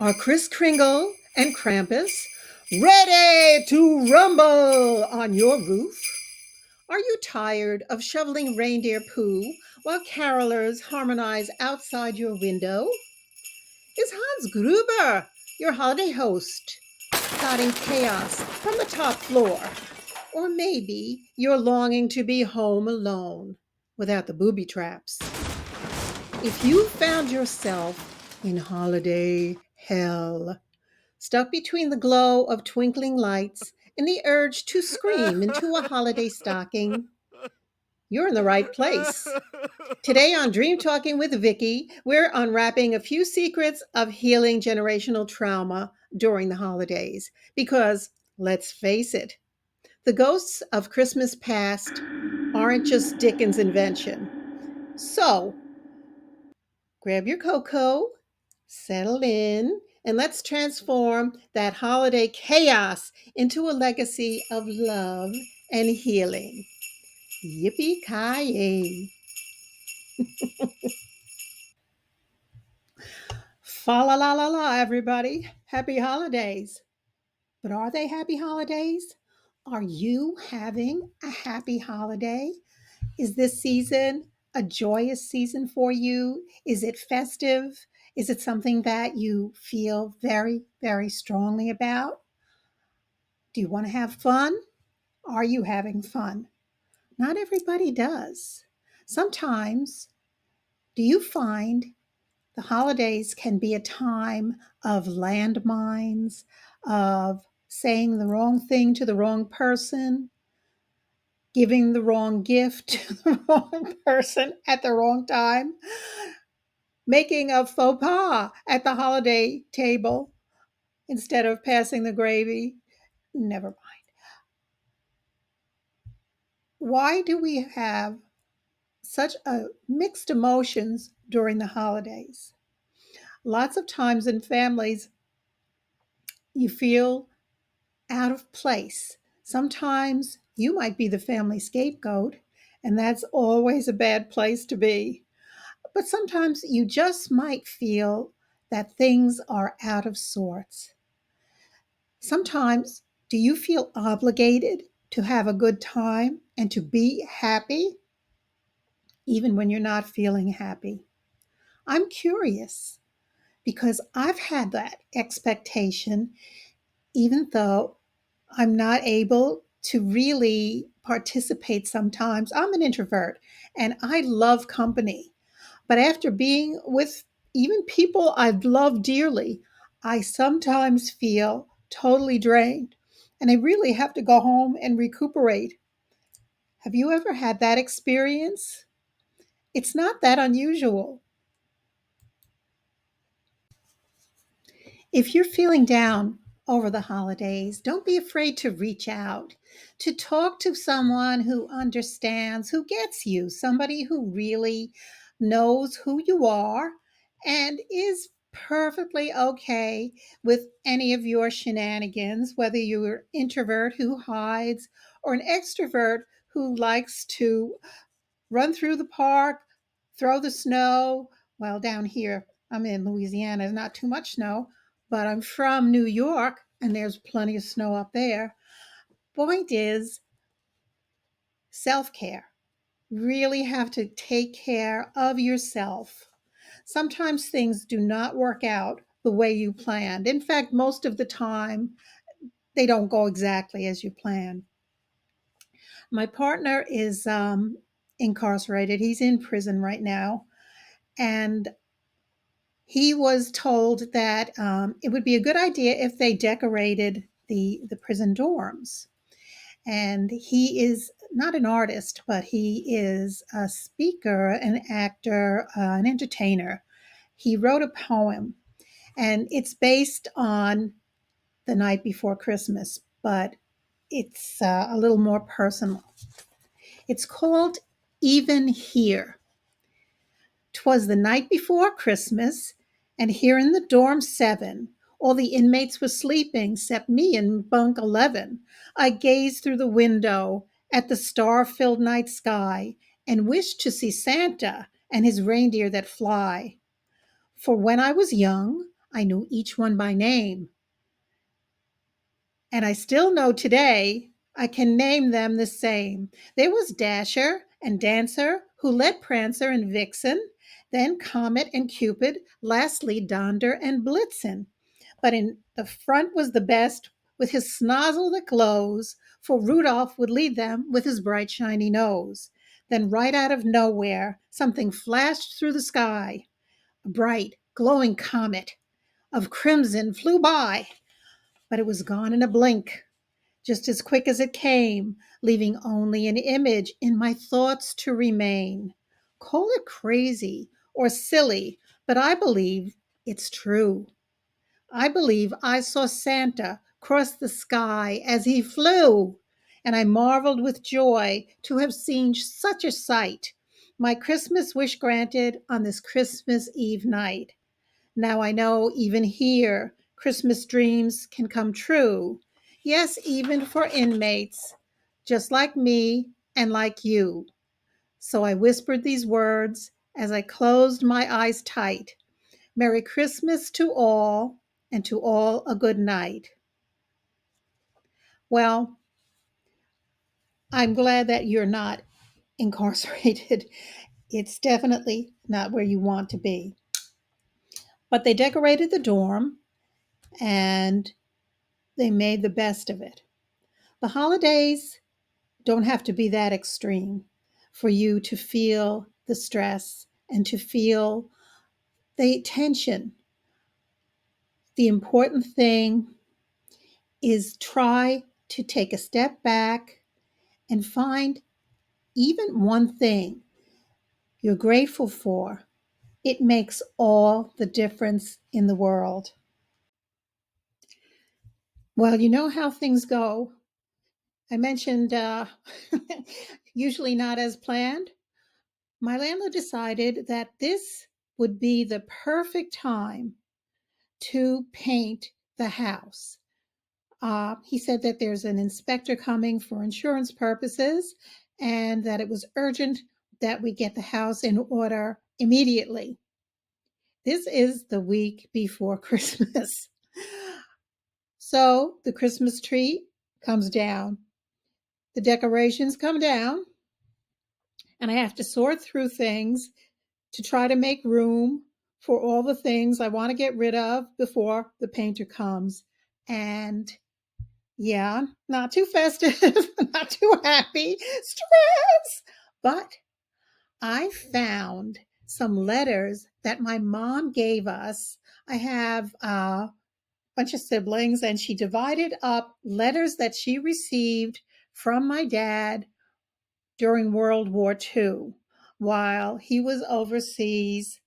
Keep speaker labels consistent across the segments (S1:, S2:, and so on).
S1: Are Kris Kringle and Krampus ready to rumble on your roof? Are you tired of shoveling reindeer poo while carolers harmonize outside your window? Is Hans Gruber your holiday host, starting chaos from the top floor? Or maybe you're longing to be home alone without the booby traps. If you found yourself in holiday hell, stuck between the glow of twinkling lights and the urge to scream into a holiday stocking, you're in the right place. Today on Dream Talking with Vicky, we're unwrapping a few secrets of healing generational trauma during the holidays. Because let's face it, the ghosts of Christmas past aren't just Dickens' invention. So grab your cocoa, settle in, and let's transform that holiday chaos into a legacy of love and healing. Yippee ki Fa la la la la, everybody. Happy holidays. But are they happy holidays? Are you having a happy holiday? Is this season a joyous season for you? Is it festive? Is it something that you feel very, very strongly about? Do you want to have fun? Are you having fun? Not everybody does. Sometimes, do you find the holidays can be a time of landmines, of saying the wrong thing to the wrong person, giving the wrong gift to the wrong person at the wrong time, making a faux pas at the holiday table instead of passing the gravy? Never mind. Why do we have such a mixed emotions during the holidays? Lots of times in families, you feel out of place. Sometimes you might be the family scapegoat, and that's always a bad place to be. But sometimes you just might feel that things are out of sorts. Sometimes, do you feel obligated to have a good time and to be happy, even when you're not feeling happy? I'm curious because I've had that expectation, even though I'm not able to really participate sometimes. I'm an introvert and I love company. But after being with even people I've loved dearly, I sometimes feel totally drained and I really have to go home and recuperate. Have you ever had that experience? It's not that unusual. If you're feeling down over the holidays, don't be afraid to reach out, to talk to someone who understands, who gets you, somebody who really knows who you are and is perfectly okay with any of your shenanigans, whether you're an introvert who hides or an extrovert who likes to run through the park, throw the snow. Well, down here, I'm in Louisiana, there's not too much snow, but I'm from New York and there's plenty of snow up there. Point is, self care. Really have to take care of yourself. Sometimes things do not work out the way you planned. In fact, most of the time, they don't go exactly as you planned. My partner is incarcerated, he's in prison right now. And he was told that it would be a good idea if they decorated the prison dorms. And he is not an artist, but he is a speaker, an actor, an entertainer. He wrote a poem, and it's based on the night before Christmas, but it's a little more personal. It's called Even Here. 'Twas the night before Christmas, and here in the dorm 7, all the inmates were sleeping, 'cept me in bunk 11. I gazed through the window at the star-filled night sky and wished to see Santa and his reindeer that fly. For when I was young, I knew each one by name. And I still know today I can name them the same. There was Dasher and Dancer, who led Prancer and Vixen, then Comet and Cupid, lastly Donder and Blitzen. But in the front was the best, with his snozzle that glows, for Rudolph would lead them with his bright shiny nose. Then right out of nowhere, something flashed through the sky. A bright, glowing comet of crimson flew by, but it was gone in a blink, just as quick as it came, leaving only an image in my thoughts to remain. Call it crazy or silly, but I believe it's true. I believe I saw Santa cross the sky as he flew, and I marveled with joy to have seen such a sight. My Christmas wish granted on this Christmas Eve night. Now I know even here Christmas dreams can come true. Yes, even for inmates, just like me and like you. So I whispered these words as I closed my eyes tight. Merry Christmas to all, and to all a good night. Well, I'm glad that you're not incarcerated. It's definitely not where you want to be. But they decorated the dorm and they made the best of it. The holidays don't have to be that extreme for you to feel the stress and to feel the tension. The important thing is try to take a step back and find even one thing you're grateful for. It makes all the difference in the world. Well, you know how things go. I mentioned usually not as planned. My landlord decided that this would be the perfect time to paint the house. He said that there's an inspector coming for insurance purposes and that it was urgent that we get the house in order immediately. This is the week before Christmas. So the Christmas tree comes down, the decorations come down, and I have to sort through things to try to make room for all the things I want to get rid of before the painter comes. And yeah, not too festive, not too happy, stress. But I found some letters that my mom gave us. I have a bunch of siblings, and she divided up letters that she received from my dad during World War II while he was overseas.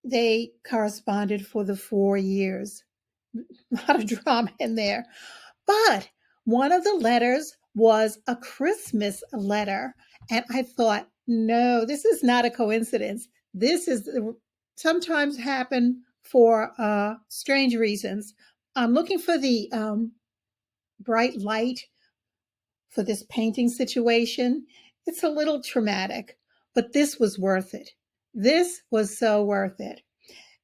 S1: They corresponded for the 4 years. A lot of drama in there. But one of the letters was a Christmas letter. And I thought, no, this is not a coincidence. This is sometimes happen for strange reasons. I'm looking for the bright light for this painting situation. It's a little traumatic, but this was worth it. This was so worth it.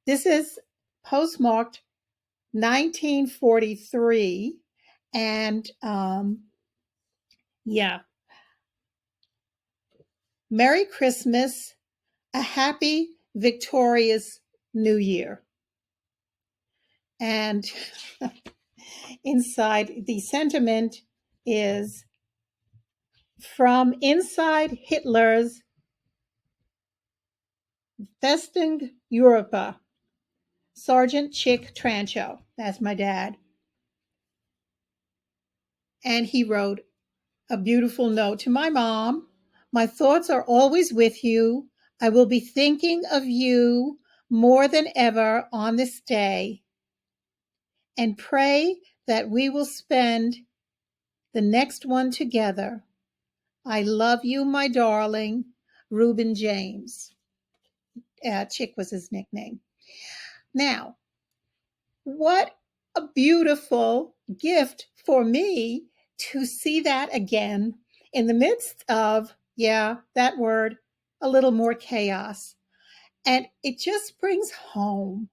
S1: This is postmarked 1943. And yeah, Merry Christmas, a happy, victorious New Year. And inside, the sentiment is from inside Hitler's Festung Europa, Sergeant Chick Trancho. That's my dad. And he wrote a beautiful note to my mom. My thoughts are always with you. I will be thinking of you more than ever on this day, and pray that we will spend the next one together. I love you, my darling, Reuben James. Chick was his nickname. Now, what a beautiful gift for me to see that again in the midst of, yeah, that word, a little more chaos. And it just brings home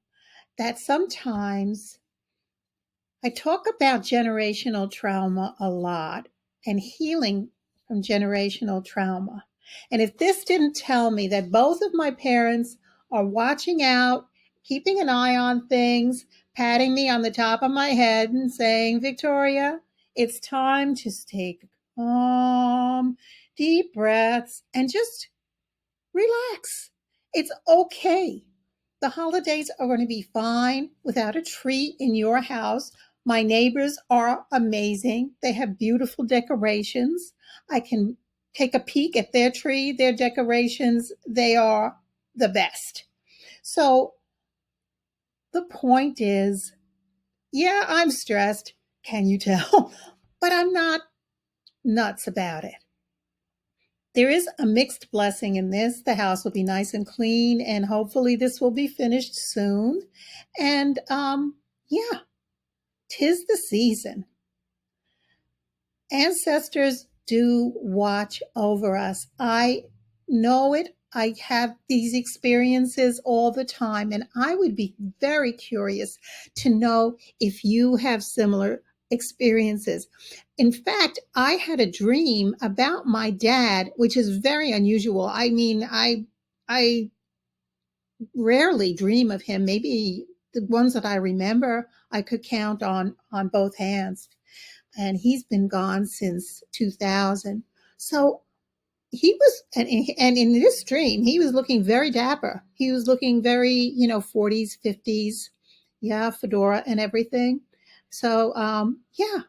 S1: that sometimes I talk about generational trauma a lot and healing from generational trauma. And if this didn't tell me that both of my parents are watching out, keeping an eye on things, patting me on the top of my head and saying, Victoria, it's time to take calm, deep breaths and just relax. It's okay. The holidays are going to be fine without a tree in your house. My neighbors are amazing. They have beautiful decorations. I can take a peek at their tree, their decorations. They are the best. So the point is, yeah, I'm stressed. Can you tell? But I'm not nuts about it. There is a mixed blessing in this. The house will be nice and clean, and hopefully this will be finished soon. And yeah, 'tis the season. Ancestors do watch over us. I know it. I have these experiences all the time, and I would be very curious to know if you have similar experiences. In fact, I had a dream about my dad, which is very unusual. I mean, I rarely dream of him. Maybe the ones that I remember I could count on both hands, and he's been gone since 2000. So he was, and in this dream, he was looking very dapper. He was looking very, 40s, 50s, yeah, fedora and everything. So, yeah,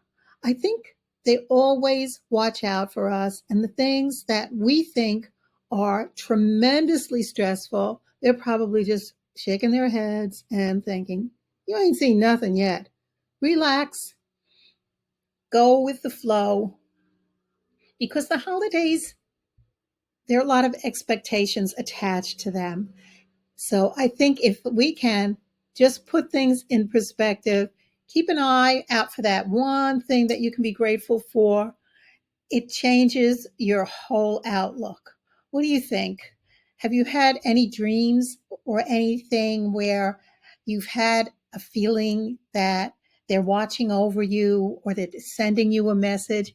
S1: I think they always watch out for us. And the things that we think are tremendously stressful, they're probably just shaking their heads and thinking, you ain't seen nothing yet. Relax, go with the flow, because the holidays, there are a lot of expectations attached to them. So I think if we can just put things in perspective, keep an eye out for that one thing that you can be grateful for, it changes your whole outlook. What do you think? Have you had any dreams or anything where you've had a feeling that they're watching over you or they're sending you a message?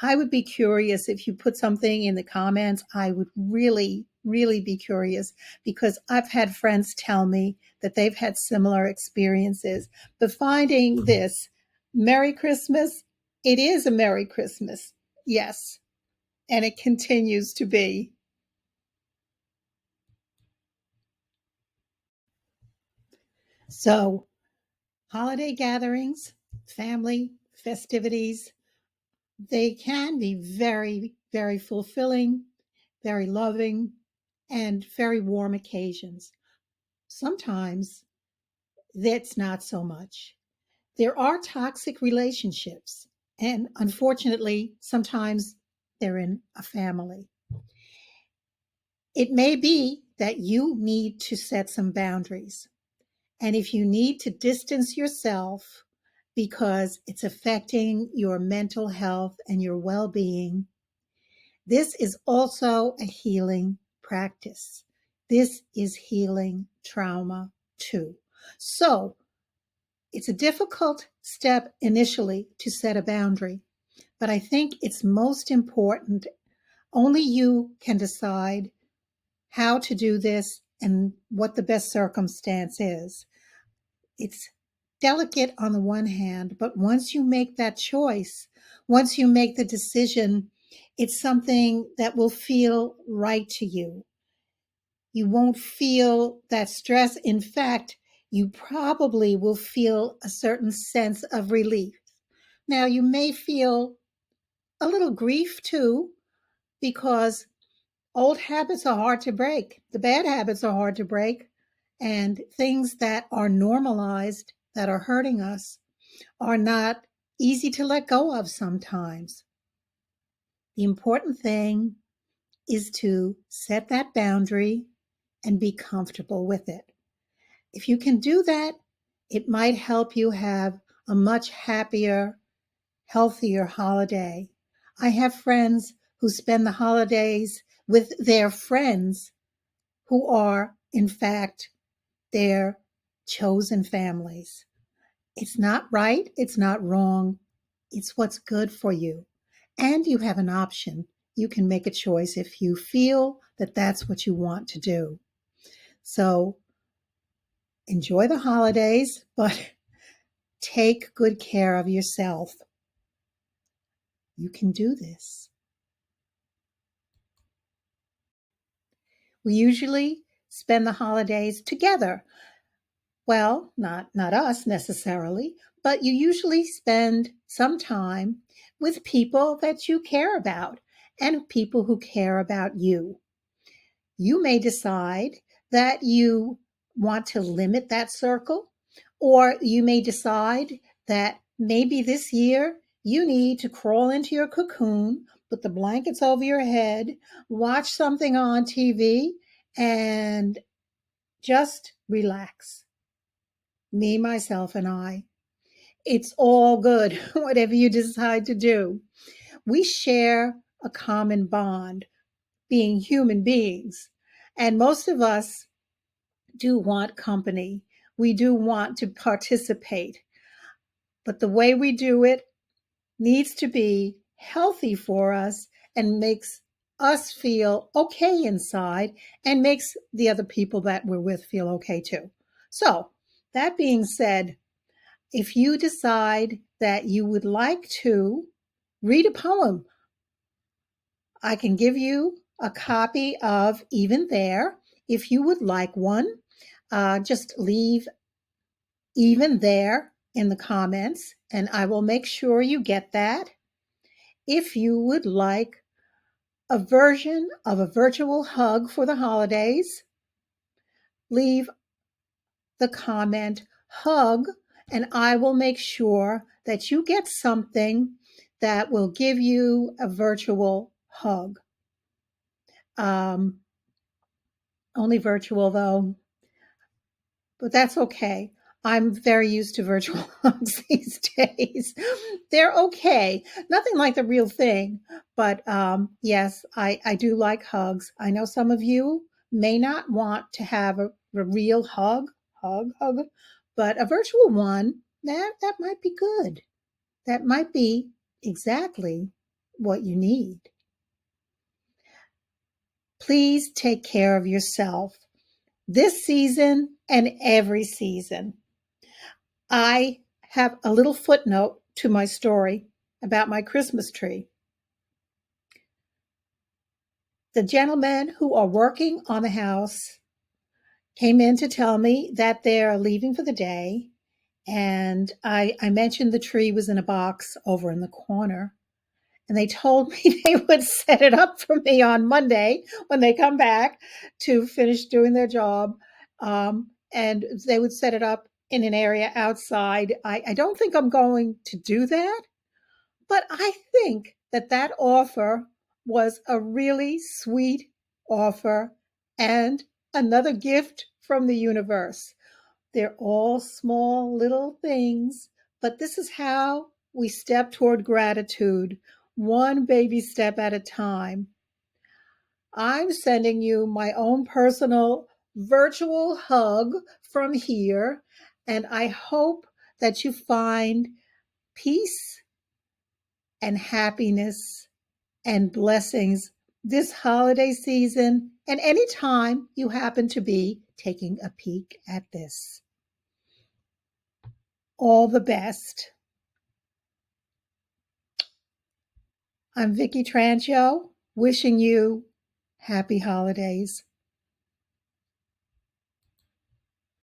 S1: I would be curious if you put something in the comments. I would really, really be curious, because I've had friends tell me that they've had similar experiences. But finding this, Merry Christmas, it is a Merry Christmas. Yes, and it continues to be. So, holiday gatherings, family festivities, they can be very, very fulfilling, very loving, and very warm occasions. Sometimes that's not so much. There are toxic relationships, and unfortunately, sometimes they're in a family. It may be that you need to set some boundaries. And if you need to distance yourself because it's affecting your mental health and your well being, this is also a healing practice. This is healing trauma too. So it's a difficult step initially to set a boundary, but I think it's most important. Only you can decide how to do this and what the best circumstance is. It's delicate on the one hand, but once you make that choice, once you make the decision, it's something that will feel right to you. You won't feel that stress. In fact, you probably will feel a certain sense of relief. Now, you may feel a little grief too, because old habits are hard to break. The bad habits are hard to break. And things that are normalized, that are hurting us, are not easy to let go of sometimes. The important thing is to set that boundary and be comfortable with it. If you can do that, it might help you have a much happier, healthier holiday. I have friends who spend the holidays with their friends who are, in fact, their chosen families. It's not right, it's not wrong, it's what's good for you. And you have an option. You can make a choice if you feel that that's what you want to do. So enjoy the holidays, but take good care of yourself. You can do this. We usually spend the holidays together. Well, not us necessarily, but you usually spend some time with people that you care about and people who care about you. You may decide that you want to limit that circle, or you may decide that maybe this year you need to crawl into your cocoon, put the blankets over your head, watch something on TV, and just relax. Me, myself, and I. It's all good, whatever you decide to do. We share a common bond, being human beings. And most of us do want company. We do want to participate. But the way we do it needs to be healthy for us and makes us feel okay inside and makes the other people that we're with feel okay too. So, that being said, if you decide that you would like to read a poem, I can give you a copy of Even There. If you would like one, just leave Even There in the comments and I will make sure you get that. If you would like a version of a virtual hug for the holidays, leave the comment hug, and I will make sure that you get something that will give you a virtual hug. Only virtual though, but that's okay. I'm very used to virtual hugs these days. They're okay. Nothing like the real thing. But yes, I do like hugs. I know some of you may not want to have a real hug, but a virtual one, that might be good. That might be exactly what you need. Please take care of yourself this season and every season. I have a little footnote to my story about my Christmas tree. The gentlemen who are working on the house came in to tell me that they're leaving for the day. And I mentioned the tree was in a box over in the corner. And they told me they would set it up for me on Monday when they come back to finish doing their job. And they would set it up in an area outside. I don't think I'm going to do that, but I think that that offer was a really sweet offer and another gift from the universe. They're all small little things, but this is how we step toward gratitude, one baby step at a time. I'm sending you my own personal virtual hug from here, and I hope that you find peace and happiness and blessings this holiday season and anytime you happen to be taking a peek at this. All the best. I'm Vicki Trancho, wishing you happy holidays.